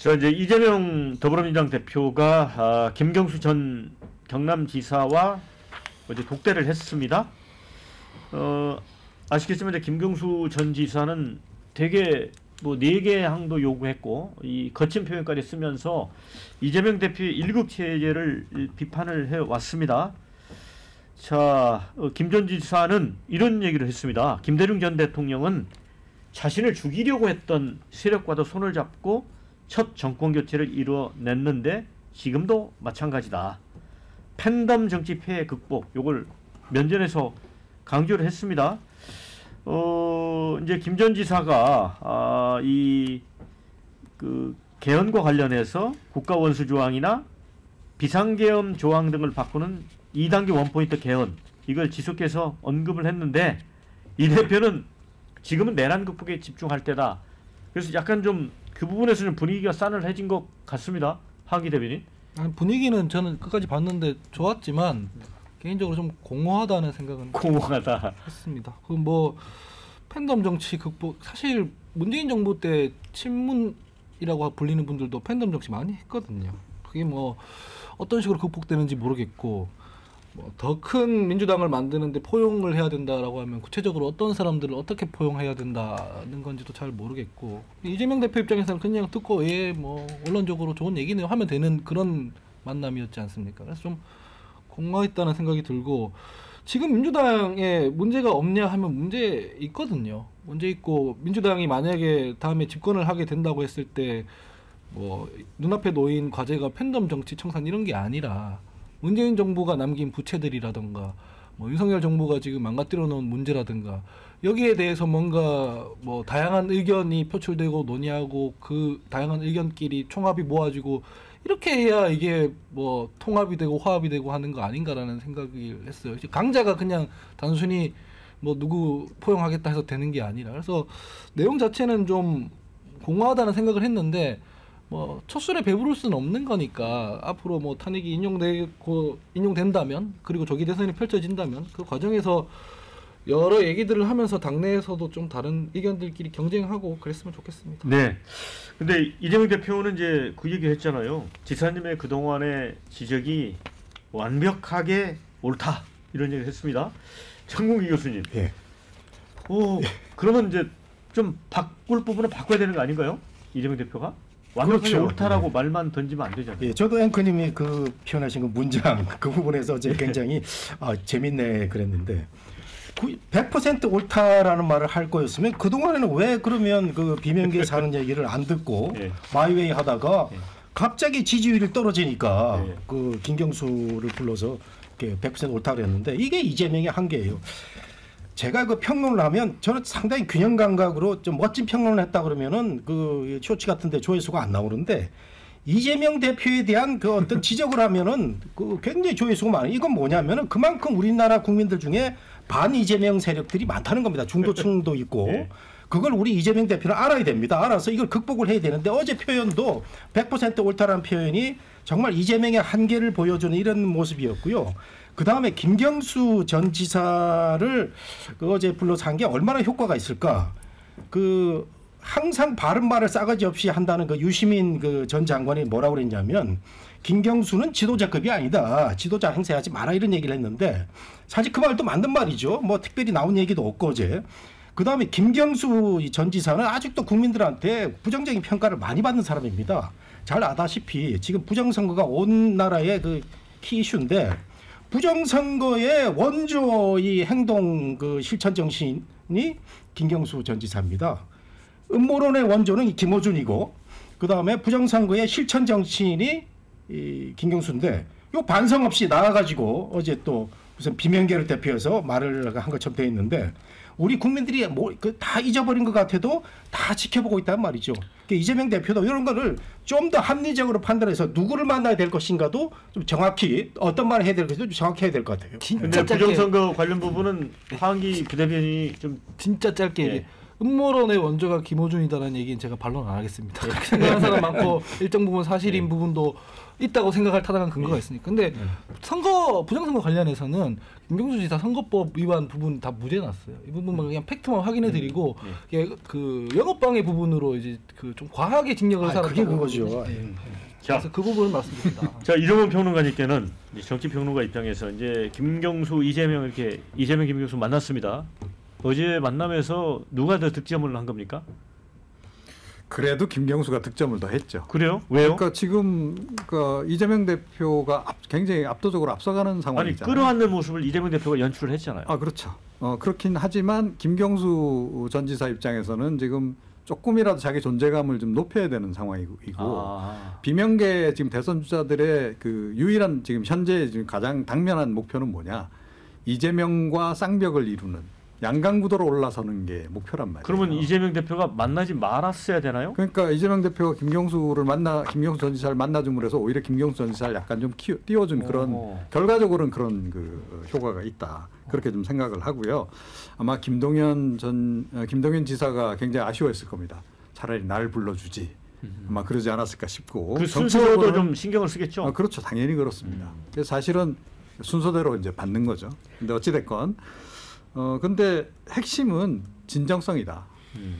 자, 이제 이재명 더불어민주당 대표가 김경수 전 경남지사와 어제 독대를 했습니다. 아시겠지만 이제 김경수 전 지사는 되게 뭐 4개 항도 요구했고 이 거친 표현까지 쓰면서 이재명 대표의 일극 체제를 비판을 해왔습니다. 자, 김 전 지사는 이런 얘기를 했습니다. 김대중 전 대통령은 자신을 죽이려고 했던 세력과도 손을 잡고 첫 정권 교체를 이뤄냈는데 지금도 마찬가지다. 팬덤 정치 폐해 극복, 요걸 면전에서 강조를 했습니다. 이제 김 전 지사가 그 개헌과 관련해서 국가원수 조항이나 비상계엄 조항 등을 바꾸는 2단계 원포인트 개헌, 이걸 지속해서 언급을 했는데 이 대표는 지금은 내란 극복에 집중할 때다. 그래서 약간 좀 그 부분에서 좀 분위기가 싸늘해진 것 같습니다. 하기 대변인. 아니, 분위기는 저는 끝까지 봤는데 좋았지만 개인적으로 좀 공허하다는 생각은 공허하다 했습니다. 그 뭐 팬덤 정치 극복, 사실 문재인 정부 때 친문이라고 불리는 분들도 팬덤 정치 많이 했거든요. 그게 뭐 어떤 식으로 극복되는지 모르겠고, 뭐 더 큰 민주당을 만드는데 포용을 해야 된다라고 하면 구체적으로 어떤 사람들을 어떻게 포용해야 된다는 건지도 잘 모르겠고, 이재명 대표 입장에서는 그냥 듣고 뭐 언론적으로 좋은 얘기네요 하면 되는 그런 만남이었지 않습니까? 그래서 좀 공허했다는 생각이 들고, 지금 민주당에 문제가 없냐 하면 문제 있거든요. 문제 있고, 민주당이 만약에 다음에 집권을 하게 된다고 했을 때 뭐 눈앞에 놓인 과제가 팬덤 정치 청산 이런 게 아니라 문재인 정부가 남긴 부채들이라든가 뭐 윤석열 정부가 지금 망가뜨려 놓은 문제라든가 여기에 대해서 뭔가 뭐 다양한 의견이 표출되고 논의하고 그 다양한 의견끼리 총합이 모아지고 이렇게 해야 이게 뭐 통합이 되고 화합이 되고 하는 거 아닌가라는 생각을 했어요. 강자가 그냥 단순히 뭐 누구 포용하겠다 해서 되는 게 아니라, 그래서 내용 자체는 좀 공허하다는 생각을 했는데 뭐 첫술에 배부를 수는 없는 거니까 앞으로 뭐 탄핵이 인용된다면, 그리고 조기 대선이 펼쳐진다면 그 과정에서 여러 얘기들을 하면서 당내에서도 좀 다른 의견들끼리 경쟁하고 그랬으면 좋겠습니다. 네. 근데 이재명 대표는 이제 그 얘기 했잖아요. 지사님의 그동안의 지적이 완벽하게 옳다. 이런 얘기를 했습니다. 정국기 교수님. 예. 그러면 이제 좀 바꿀 부분은 바꿔야 되는 거 아닌가요? 이재명 대표가? 완벽하게 그렇죠. 옳다라고 네. 말만 던지면 안 되잖아요. 예, 저도 앵커님이 그 표현하신 그 문장 그 부분에서 굉장히 재밌네 그랬는데, 100% 옳다라는 말을 할 거였으면 그동안에는 왜 그러면 그 비명계에서 하는 얘기를 안 듣고 예. 마이웨이 하다가 갑자기 지지율이 떨어지니까 예. 그 김경수를 불러서 100% 옳다 그랬는데, 이게 이재명의 한계예요. 제가 그 평론을 하면 저는 상당히 균형 감각으로 좀 멋진 평론을 했다 그러면은 그 쇼츠 같은데 조회수가 안 나오는데, 이재명 대표에 대한 그 어떤 지적을 하면은 그 굉장히 조회수가 많아요. 이건 뭐냐면은 그만큼 우리나라 국민들 중에 반 이재명 세력들이 많다는 겁니다. 중도층도 있고. 네. 그걸 우리 이재명 대표는 알아야 됩니다. 알아서 이걸 극복을 해야 되는데, 어제 표현도 100% 옳다라는 표현이 정말 이재명의 한계를 보여주는 이런 모습이었고요. 그 다음에 김경수 전 지사를 어제 불러서 한 게 얼마나 효과가 있을까? 그 항상 바른 말을 싸가지 없이 한다는 그 유시민 그 전 장관이 뭐라고 그랬냐면, 김경수는 지도자급이 아니다. 지도자 행세하지 마라, 이런 얘기를 했는데, 사실 그 말도 맞는 말이죠. 뭐 특별히 나온 얘기도 없고 어제. 그 다음에 김경수 전 지사는 아직도 국민들한테 부정적인 평가를 많이 받는 사람입니다. 잘 아다시피 지금 부정선거가 온 나라의 그 키 이슈인데, 부정선거의 원조 이 행동 그 실천 정신이 김경수 전 지사입니다. 음모론의 원조는 김어준이고, 그 다음에 부정선거의 실천 정치인이 이 김경수인데, 요 반성 없이 나와가지고 어제 또 무슨 비명계를 대표해서 말을 한 것처럼 되어 있는데, 우리 국민들이 뭐 다 잊어버린 것 같아도 다 지켜보고 있단 말이죠. 그러니까 이재명 대표도 이런 거를 좀 더 합리적으로 판단해서 누구를 만나야 될 것인가도 좀 정확히, 어떤 말을 해야 될 것인가도 좀 정확히 해야 될 것 같아요. 근데 부정선거 관련 부분은 황기 부대변인이 좀 진짜 짧게 음모론의 원조가 김어준이다라는 얘기는 제가 반론 안 하겠습니다. 그렇게 생각하는 사람 많고 일정 부분 사실인 부분도 있다고 생각할 타당한 근거가 있으니까. 근데 선거 부정선거 관련해서는 김경수 지사 선거법 위반 부분 다 무죄 났어요. 이 부분만 그냥 팩트만 확인해드리고 그 영업방해 부분으로 이제 그 좀 과하게 징역을 살았다고. 그게 그거죠. 자, 그래서 그 부분은 말씀드립니다. 자, 이종훈 평론가님께는 정치 평론가 입장에서 이제 김경수, 이재명 이렇게 이재명, 김경수 만났습니다. 어제 만남에서 누가 더 득점을 한 겁니까? 그래도 김경수가 득점을 더 했죠. 그래요? 왜요? 그러니까 지금 그 이재명 대표가 굉장히 압도적으로 앞서가는 아니, 상황이잖아요. 끌어안는 모습을 이재명 대표가 연출을 했잖아요. 아, 그렇죠. 그렇긴 하지만 김경수 전 지사 입장에서는 지금 조금이라도 자기 존재감을 좀 높여야 되는 상황이고 비명계 지금 대선 주자들의 그 유일한 지금 현재 지금 가장 당면한 목표는 뭐냐? 이재명과 쌍벽을 이루는 양강구도로 올라서는 게 목표란 말이에요. 그러면 이재명 대표가 만나지 말았어야 되나요? 그러니까 이재명 대표가 김경수 전 지사를 만나줌으로 해서 오히려 김경수 전 지사를 약간 좀 띄워준 그런 결과적으로는 그런 그 효과가 있다. 그렇게 좀 생각을 하고요. 아마 김동연 지사가 굉장히 아쉬워했을 겁니다. 차라리 날 불러주지. 아마 그러지 않았을까 싶고. 그 순서도 좀 신경을 쓰겠죠. 그렇죠. 당연히 그렇습니다. 그래서 사실은 순서대로 이제 받는 거죠. 근데 어찌 됐건. 근데 핵심은 진정성이다.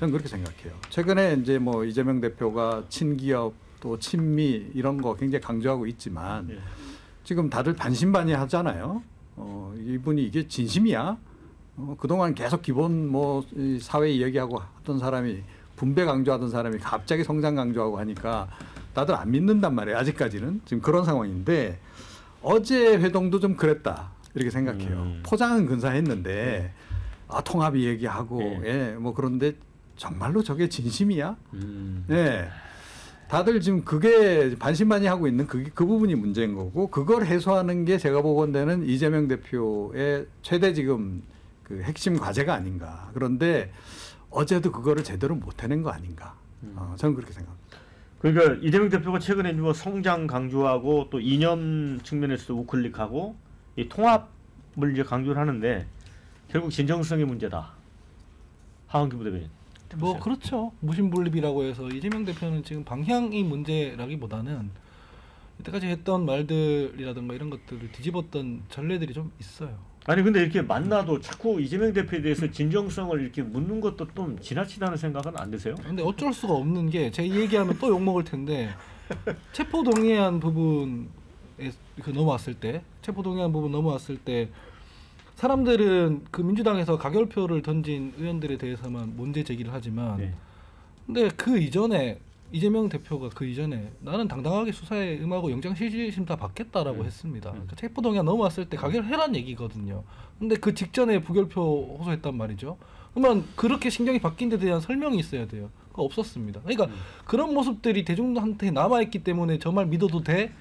저는 그렇게 생각해요. 최근에 이제 뭐 이재명 대표가 친기업 또 친미 이런 거 굉장히 강조하고 있지만 지금 다들 반신반의하잖아요. 이분이 이게 진심이야? 그동안 계속 기본 뭐 사회 이야기하고 하던 사람이 분배 강조하던 사람이 갑자기 성장 강조하고 하니까 다들 안 믿는단 말이에요. 아직까지는 지금 그런 상황인데 어제 회동도 좀 그랬다. 이렇게 생각해요. 포장은 근사했는데 통합이 얘기하고 뭐 그런데 정말로 저게 진심이야? 다들 지금 그게 반신반의하고 있는 그 부분이 문제인 거고 그걸 해소하는 게 제가 보건대는 이재명 대표의 최대 지금 그 핵심 과제가 아닌가. 그런데 어제도 그거를 제대로 못 해낸 거 아닌가. 저는 그렇게 생각합니다. 그러니까 이재명 대표가 최근에 뭐 성장 강조하고 또 이념 측면에서도 우클릭하고 이 통합을 이제 강조를 하는데 결국 진정성의 문제다. 하원기 부대변인. 뭐 그렇죠. 무심분립이라고 해서 이재명 대표는 지금 방향이 문제라기보다는 이때까지 했던 말들이라든가 이런 것들을 뒤집었던 전례들이 좀 있어요. 아니 근데 이렇게 만나도 자꾸 이재명 대표에 대해서 진정성을 이렇게 묻는 것도 좀 지나치다는 생각은 안 드세요? 근데 어쩔 수가 없는 게 제 얘기하면 또 욕먹을 텐데 체포동의안 부분에 넘어왔을 때 사람들은 그 민주당에서 가결표를 던진 의원들에 대해서만 문제 제기를 하지만 근데 그 이전에 이재명 대표가 그 이전에 나는 당당하게 수사에 임하고 영장실질심 다 받겠다라고 했습니다. 그러니까 체포동의안 넘어왔을 때 가결해란 얘기거든요. 근데 그 직전에 부결표 호소했단 말이죠. 그러면 그렇게 신경이 바뀐 데 대한 설명이 있어야 돼요. 그거 없었습니다. 그러니까 그런 모습들이 대중한테 남아있기 때문에 저 말 믿어도 돼?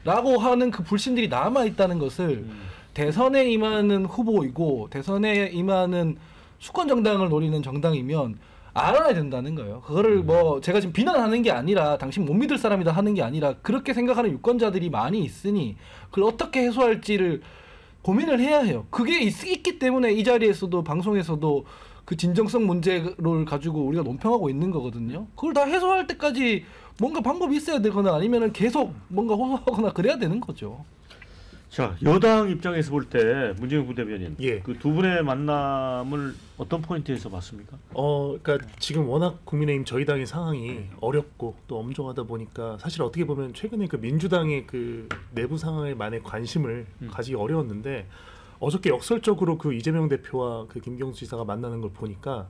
라고 하는 그 불신들이 남아있다는 것을 대선에 임하는 후보이고 대선에 임하는 수권정당을 노리는 정당이면 알아야 된다는 거예요. 그거를 뭐 제가 지금 비난하는 게 아니라 당신 못 믿을 사람이다 하는 게 아니라 그렇게 생각하는 유권자들이 많이 있으니 그걸 어떻게 해소할지를 고민을 해야 해요. 그게 있기 때문에 이 자리에서도 방송에서도 그 진정성 문제를 가지고 우리가 논평하고 있는 거거든요. 그걸 다 해소할 때까지 뭔가 방법이 있어야 되거나 아니면은 계속 뭔가 호소하거나 그래야 되는 거죠. 자, 여당 입장에서 볼 때 문재인 부대변인 예. 그 두 분의 만남을 어떤 포인트에서 봤습니까? 그러니까 지금 워낙 국민의힘 저희 당의 상황이 어렵고 또 엄중하다 보니까 사실 어떻게 보면 최근에 그 민주당의 그 내부 상황에 많이 관심을 가지기 어려웠는데 어저께 역설적으로 그 이재명 대표와 그 김경수 지사가 만나는 걸 보니까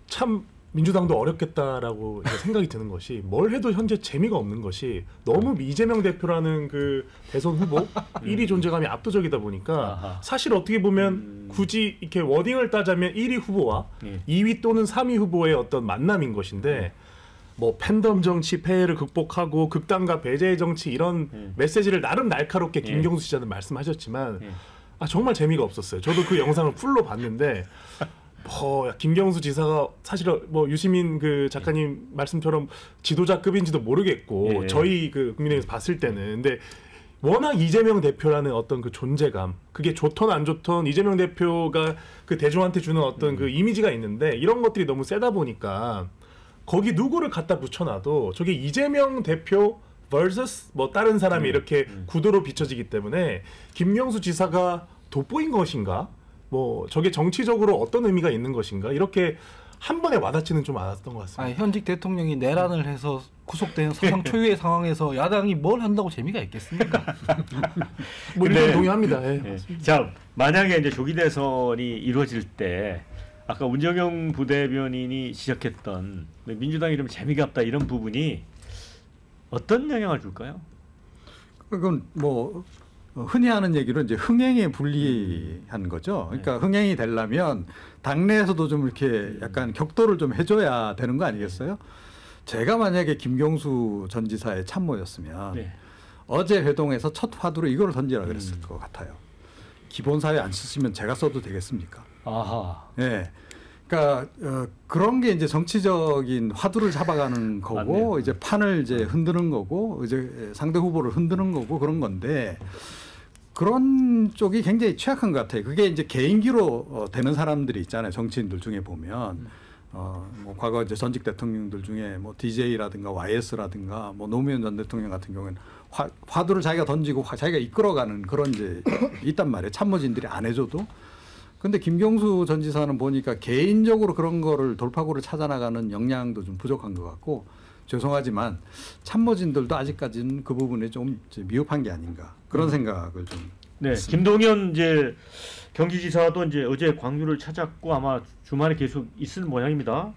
참 민주당도 어렵겠다라고 생각이 드는 것이 뭘 해도 현재 재미가 없는 것이 너무 이재명 대표라는 그 대선 후보 1위 존재감이 압도적이다 보니까 사실 어떻게 보면 굳이 이렇게 워딩을 따자면 1위 후보와 2위 또는 3위 후보의 어떤 만남인 것인데 뭐 팬덤 정치 폐해를 극복하고 극단과 배제의 정치 이런 메시지를 나름 날카롭게 김경수 지사는 말씀하셨지만 정말 재미가 없었어요. 저도 그 영상을 풀로 봤는데 김경수 지사가 사실 뭐 유시민 그 작가님 말씀처럼 지도자급인지도 모르겠고 저희 그 국민의힘에서 봤을 때는 근데 워낙 이재명 대표라는 어떤 그 존재감 그게 좋던 안 좋던 이재명 대표가 그 대중한테 주는 어떤 그 이미지가 있는데 이런 것들이 너무 세다 보니까 거기 누구를 갖다 붙여놔도 저게 이재명 대표 vs 뭐 다른 사람이 이렇게 구도로 비춰지기 때문에 김경수 지사가 돋보인 것인가? 뭐 저게 정치적으로 어떤 의미가 있는 것인가? 이렇게 한 번에 와닿지는 좀 않았던 것 같습니다. 아니, 현직 대통령이 내란을 해서 구속된 사상 초유의 상황에서 야당이 뭘 한다고 재미가 있겠습니까? 뭐 근데- 이건 동의합니다. 예. 예. 자, 만약에 이제 조기 대선이 이루어질 때 아까 운정영 부대변인이 지적했던 민주당이 좀 재미가 없다 이런 부분이 어떤 영향을 줄까요? 그건 뭐 흔히 하는 얘기로 이제 흥행에 불리한 거죠. 그러니까 흥행이 되려면 당내에서도 좀 이렇게 약간 격돌을 좀 해줘야 되는 거 아니겠어요? 제가 만약에 김경수 전 지사의 참모였으면 네. 어제 회동에서 첫 화두로 이걸 던지라 그랬을 것 같아요. 기본사회 안 쓰시면 제가 써도 되겠습니까? 아하. 예. 그러니까 그런 게 이제 정치적인 화두를 잡아가는 거고 맞네요. 이제 판을 이제 흔드는 거고 이제 상대 후보를 흔드는 거고 그런 건데 그런 쪽이 굉장히 취약한 것 같아요. 그게 이제 개인기로 되는 사람들이 있잖아요. 정치인들 중에 보면 뭐 과거 이제 전직 대통령들 중에 뭐 DJ라든가 YS라든가 뭐 노무현 전 대통령 같은 경우에는 화두를 자기가 던지고 자기가 이끌어가는 그런 이제 있단 말이에요. 참모진들이 안 해줘도. 근데 김경수 전 지사는 보니까 개인적으로 그런 거를 돌파구를 찾아나가는 역량도 좀 부족한 것 같고 죄송하지만 참모진들도 아직까지는 그 부분에 좀 이제 미흡한 게 아닌가 그런 생각을 좀 네, 했습니다. 김동연 이제 경기지사도 이제 어제 광주를 찾았고 아마 주말에 계속 있을 모양입니다.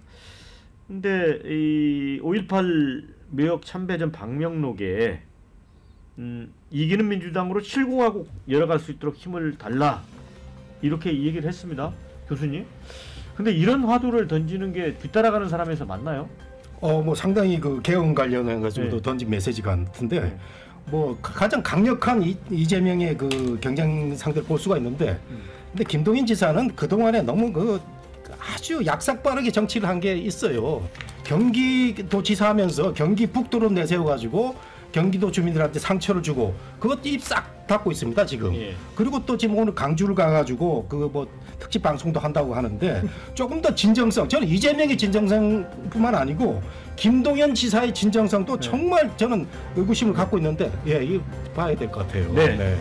근데 이 5.18 매역 참배전 방명록에 이기는 민주당으로 실공하고 열어갈 수 있도록 힘을 달라 이렇게 얘기를 했습니다, 교수님. 근데 이런 화두를 던지는 게 뒤따라가는 사람에서 맞나요? 뭐 상당히 그 개헌 관련해 가지고도 네. 던진 메시지 같은데 뭐 가장 강력한 이재명의 그 경쟁 상대를 볼 수가 있는데 근데 김동연 지사는 그 동안에 너무 그 아주 약삭빠르게 정치를 한 게 있어요. 경기도지사하면서 경기 북도로 내세워 가지고 경기도 주민들한테 상처를 주고 그것 입 싹 닫고 있습니다 지금. 예. 그리고 또 지금 오늘 강주를 가가지고 그 뭐 특집 방송도 한다고 하는데 조금 더 진정성, 저는 이재명의 진정성뿐만 아니고 김동연 지사의 진정성도 정말 저는 의구심을 갖고 있는데 예, 이거 봐야 될 것 같아요. 네.